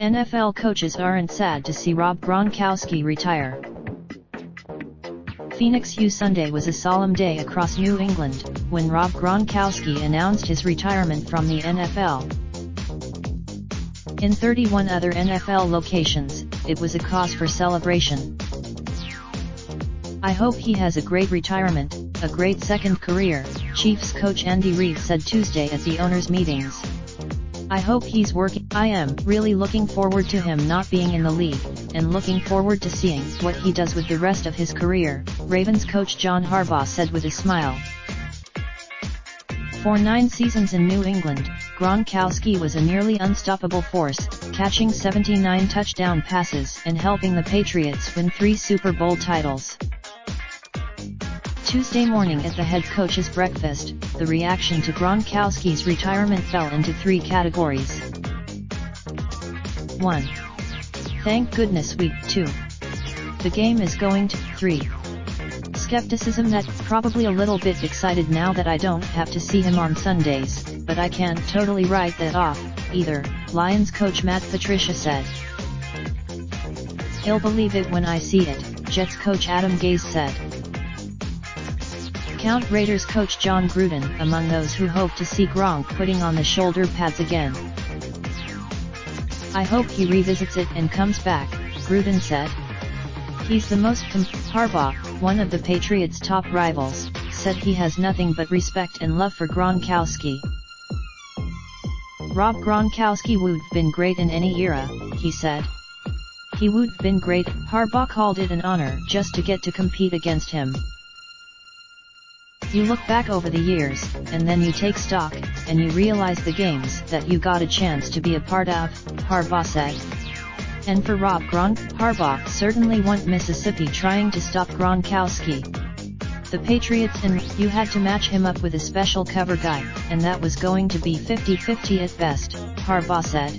NFL coaches aren't sad to see Rob Gronkowski retire. Phoenix Sunday was a solemn day across New England, when Rob Gronkowski announced his retirement from the NFL. In 31 other NFL locations, it was a cause for celebration. "I hope he has a great retirement, a great second career," Chiefs coach Andy Reid said Tuesday at the owners' meetings. "I hope he's working. I am really looking forward to him not being in the league, and looking forward to seeing what he does with the rest of his career," Ravens coach John Harbaugh said with a smile. For 9 seasons in New England, Gronkowski was a nearly unstoppable force, catching 79 touchdown passes and helping the Patriots win 3 Super Bowl titles. Tuesday morning at the head coach's breakfast, the reaction to Gronkowski's retirement fell into 3 categories. 1. Thank goodness we. 2. The game is going to. 3. Skepticism that probably a little bit excited now that I don't have to see him on Sundays, but I can't totally write that off, either, Lions coach Matt Patricia said. "He'll believe it when I see it," Jets coach Adam Gase said. Count Raiders coach John Gruden among those who hope to see Gronk putting on the shoulder pads again. "I hope he revisits it and comes back," Gruden said. "He's the most Harbaugh, one of the Patriots' top rivals, said he has nothing but respect and love for Gronkowski. Rob Gronkowski would have been great in any era," he said. "He would have been great." Harbaugh called it an honor just to get to compete against him. "You look back over the years, and then you take stock, and you realize the games that you got a chance to be a part of," Harbaugh said. And for Rob Harbaugh certainly want Mississippi trying to stop Gronkowski. "The Patriots and you had to match him up with a special cover guy, and that was going to be 50-50 at best," Harbaugh said.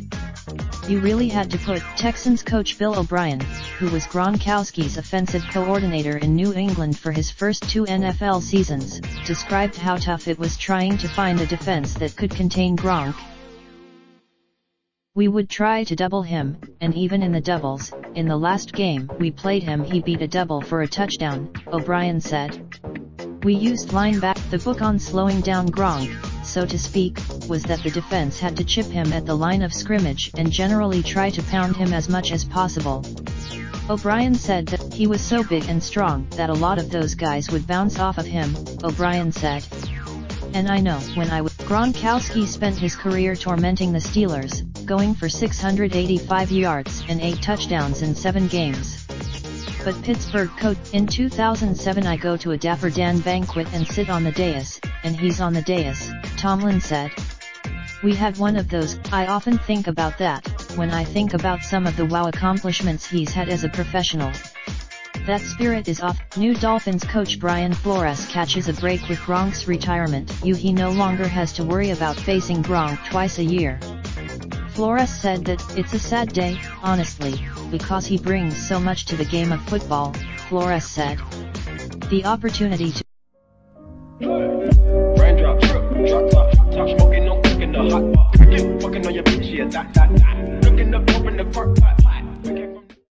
"You really had to put." Texans coach Bill O'Brien, who was Gronkowski's offensive coordinator in New England for his first 2 NFL seasons, described how tough it was trying to find a defense that could contain Gronk. "We would try to double him, and even in the doubles, in the last game we played him he beat a double for a touchdown," O'Brien said. "We used linebacker. The book on slowing down Gronk, so to speak, was that the defense had to chip him at the line of scrimmage and generally try to pound him as much as possible." O'Brien said that he was so big and strong that a lot of those guys would bounce off of him, O'Brien said. "And I know when I was." Gronkowski spent his career tormenting the Steelers, going for 685 yards and 8 touchdowns in 7 games. But Pittsburgh coach, "In 2007 I go to a Dapper Dan banquet and sit on the dais, and he's on the dais," Tomlin said. "We had one of those. I often think about that, when I think about some of the wow accomplishments he's had as a professional. That spirit is off." New Dolphins coach Brian Flores catches a break with Gronk's retirement. He no longer has to worry about facing Gronk twice a year. Flores said that, "It's a sad day, honestly, because he brings so much to the game of football," Flores said. "The opportunity to Raindrop, drop top, smoking, no cooking the hot pot. Fucking on your bitch, yeah, that. Looking up, open the park, pot.